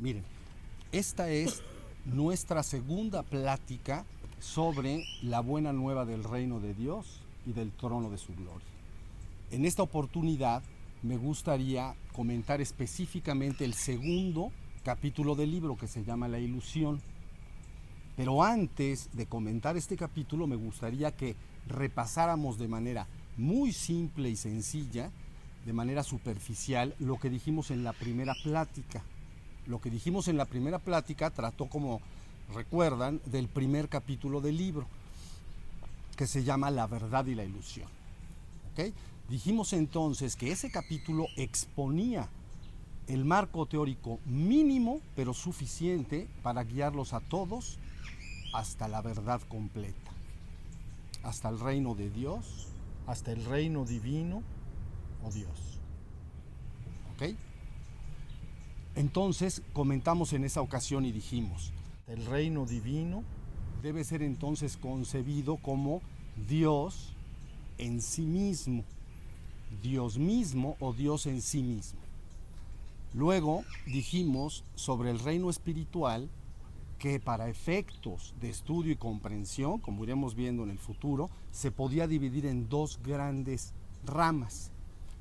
Miren, esta es nuestra segunda plática sobre la buena nueva del reino de Dios y del trono de su gloria. En esta oportunidad me gustaría comentar específicamente el segundo capítulo del libro, que se llama La ilusión. Pero antes de comentar este capítulo me gustaría que repasáramos de manera muy simple y sencilla, de manera superficial, lo que dijimos en la primera plática. Lo que dijimos en la primera plática trató, como recuerdan, del primer capítulo del libro, que se llama La verdad y la ilusión. ¿Okay? Dijimos entonces que ese capítulo exponía el marco teórico mínimo, pero suficiente para guiarlos a todos hasta la verdad completa, hasta el reino de Dios, hasta el reino divino o Dios. ¿Ok? Entonces comentamos en esa ocasión y dijimos, el reino divino debe ser entonces concebido como Dios en sí mismo, Dios mismo o Dios en sí mismo. Luego dijimos sobre el reino espiritual que para efectos de estudio y comprensión, como iremos viendo en el futuro, se podía dividir en dos grandes ramas.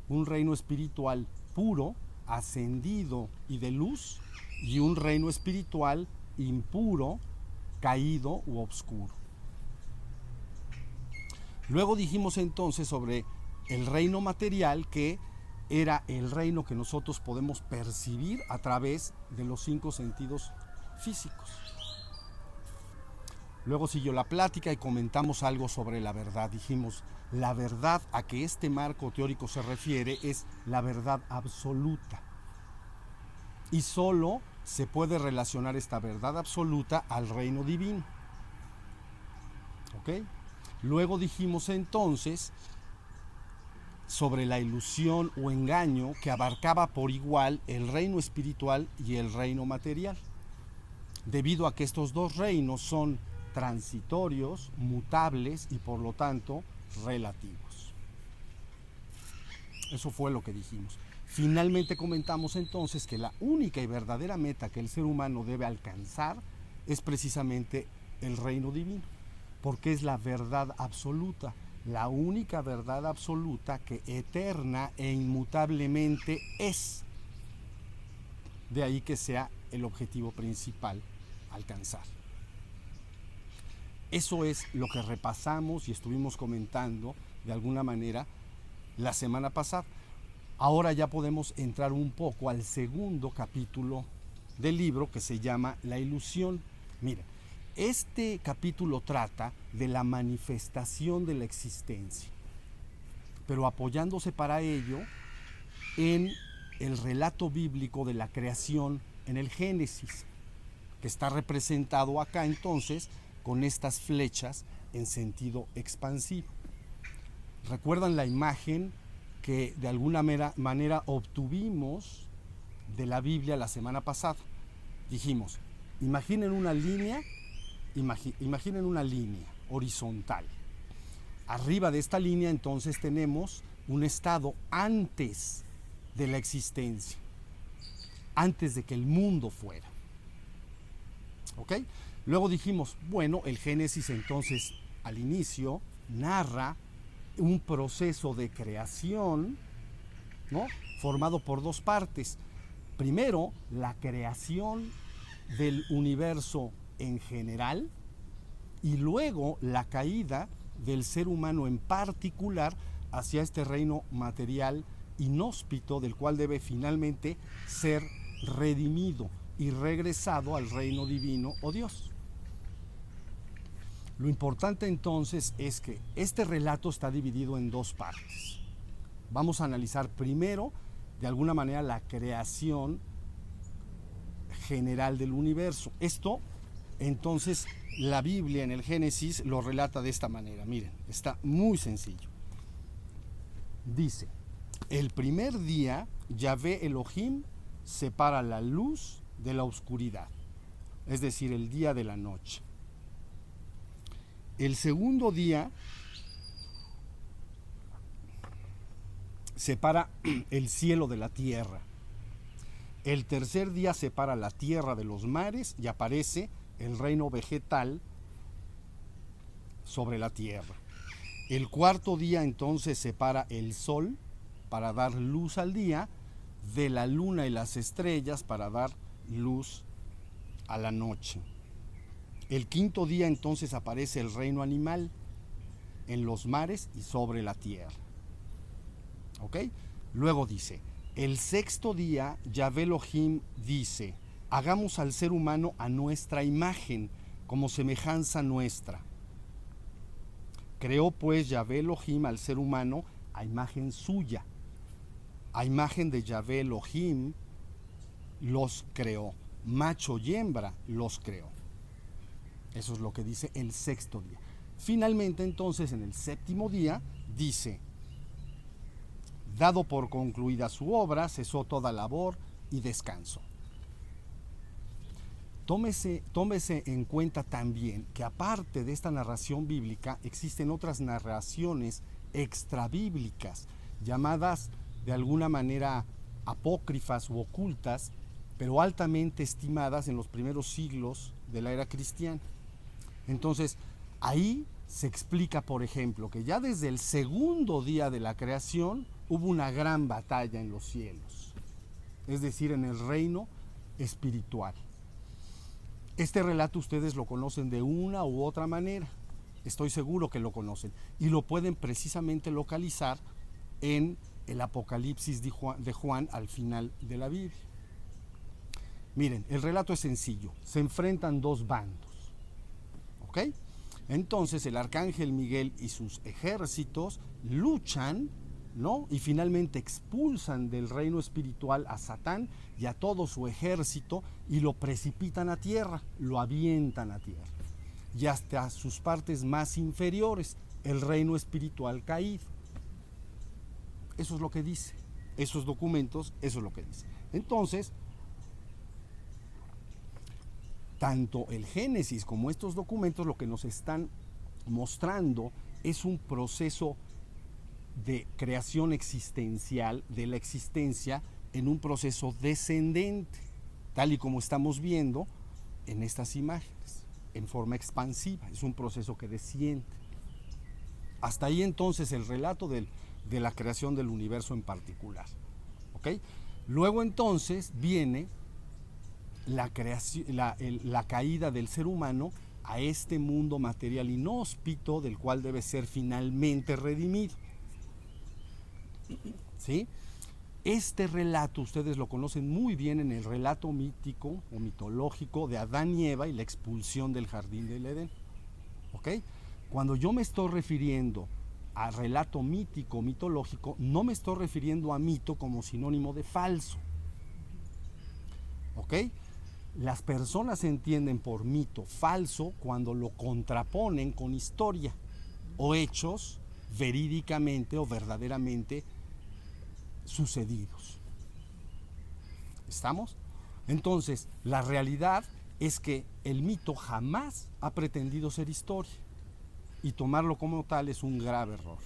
Un reino espiritual puro, ascendido y de luz, y un reino espiritual impuro, caído u obscuro. Luego dijimos entonces sobre el reino material, que era el reino que nosotros podemos percibir a través de los 5 sentidos físicos. Luego siguió la plática y comentamos algo sobre la verdad. Dijimos, la verdad a que este marco teórico se refiere es la verdad absoluta. Y solo se puede relacionar esta verdad absoluta al reino divino. ¿Ok? Luego dijimos entonces sobre la ilusión o engaño que abarcaba por igual el reino espiritual y el reino material, debido a que estos dos reinos son transitorios, mutables y por lo tanto relativos. Eso fue lo que dijimos. Finalmente comentamos entonces que la única y verdadera meta que el ser humano debe alcanzar es precisamente el reino divino, porque es la verdad absoluta, la única verdad absoluta que eterna e inmutablemente es. De ahí que sea el objetivo principal alcanzar. Eso es lo que repasamos y estuvimos comentando de alguna manera la semana pasada. Ahora ya podemos entrar un poco al segundo capítulo del libro, que se llama La ilusión. Mira, este capítulo trata de la manifestación de la existencia, pero apoyándose para ello en el relato bíblico de la creación en el Génesis, que está representado acá entonces con estas flechas en sentido expansivo. ¿Recuerdan la imagen que de alguna manera obtuvimos de la Biblia la semana pasada? Dijimos, imaginen una línea horizontal. Arriba de esta línea entonces tenemos un estado antes de la existencia, antes de que el mundo fuera. ¿Ok? Luego dijimos, bueno, el Génesis entonces al inicio narra un proceso de creación, ¿no?, formado por dos partes. Primero, la creación del universo en general, y luego la caída del ser humano en particular hacia este reino material inhóspito, del cual debe finalmente ser redimido y regresado al reino divino o Dios. Lo importante entonces es que este relato está dividido en dos partes. Vamos a analizar primero, de alguna manera, la creación general del universo. Esto, entonces, la Biblia en el Génesis lo relata de esta manera. Miren, está muy sencillo. Dice, el primer día, Yahvé Elohim separa la luz de la oscuridad, es decir, el día de la noche. El segundo día separa el cielo de la tierra. El tercer día separa la tierra de los mares y aparece el reino vegetal sobre la tierra. El cuarto día entonces separa el sol para dar luz al día, de la luna y las estrellas para dar luz a la noche. El quinto día entonces aparece el reino animal en los mares y sobre la tierra. ¿Ok? Luego dice, el sexto día Yahvé Elohim dice, hagamos al ser humano a nuestra imagen, como semejanza nuestra. Creó pues Yahvé Elohim al ser humano a imagen suya. A imagen de Yahvé Elohim los creó. Macho y hembra los creó. Eso es lo que dice el sexto día. Finalmente entonces en el séptimo día dice, dado por concluida su obra, cesó toda labor y descanso. Tómese en cuenta también que aparte de esta narración bíblica existen otras narraciones extrabíblicas, llamadas de alguna manera apócrifas u ocultas, pero altamente estimadas en los primeros siglos de la era cristiana. Entonces, ahí se explica, por ejemplo, que ya desde el segundo día de la creación hubo una gran batalla en los cielos, es decir, en el reino espiritual. Este relato ustedes lo conocen de una u otra manera, estoy seguro que lo conocen, y lo pueden precisamente localizar en el Apocalipsis de Juan al final de la Biblia. Miren, el relato es sencillo, se enfrentan dos bandos, ¿ok? Entonces el arcángel Miguel y sus ejércitos luchan, ¿no? Y finalmente expulsan del reino espiritual a Satán y a todo su ejército y lo precipitan a tierra, lo avientan a tierra. Y hasta sus partes más inferiores, el reino espiritual caído. Eso es lo que dice. Esos documentos, eso es lo que dice. Entonces, tanto el Génesis como estos documentos lo que nos están mostrando es un proceso de creación existencial de la existencia en un proceso descendente, tal y como estamos viendo en estas imágenes, en forma expansiva, es un proceso que desciende. Hasta ahí entonces el relato de la creación del universo en particular, ¿ok? Luego entonces viene la caída del ser humano a este mundo material inhóspito del cual debe ser finalmente redimido. ¿Sí? Este relato ustedes lo conocen muy bien en el relato mítico o mitológico de Adán y Eva y la expulsión del jardín del Edén. ¿Ok? Cuando yo me estoy refiriendo a relato mítico, mitológico, no me estoy refiriendo a mito como sinónimo de falso. ¿Ok? Las personas entienden por mito falso cuando lo contraponen con historia o hechos verídicamente o verdaderamente sucedidos. ¿Estamos? Entonces, la realidad es que el mito jamás ha pretendido ser historia y tomarlo como tal es un grave error.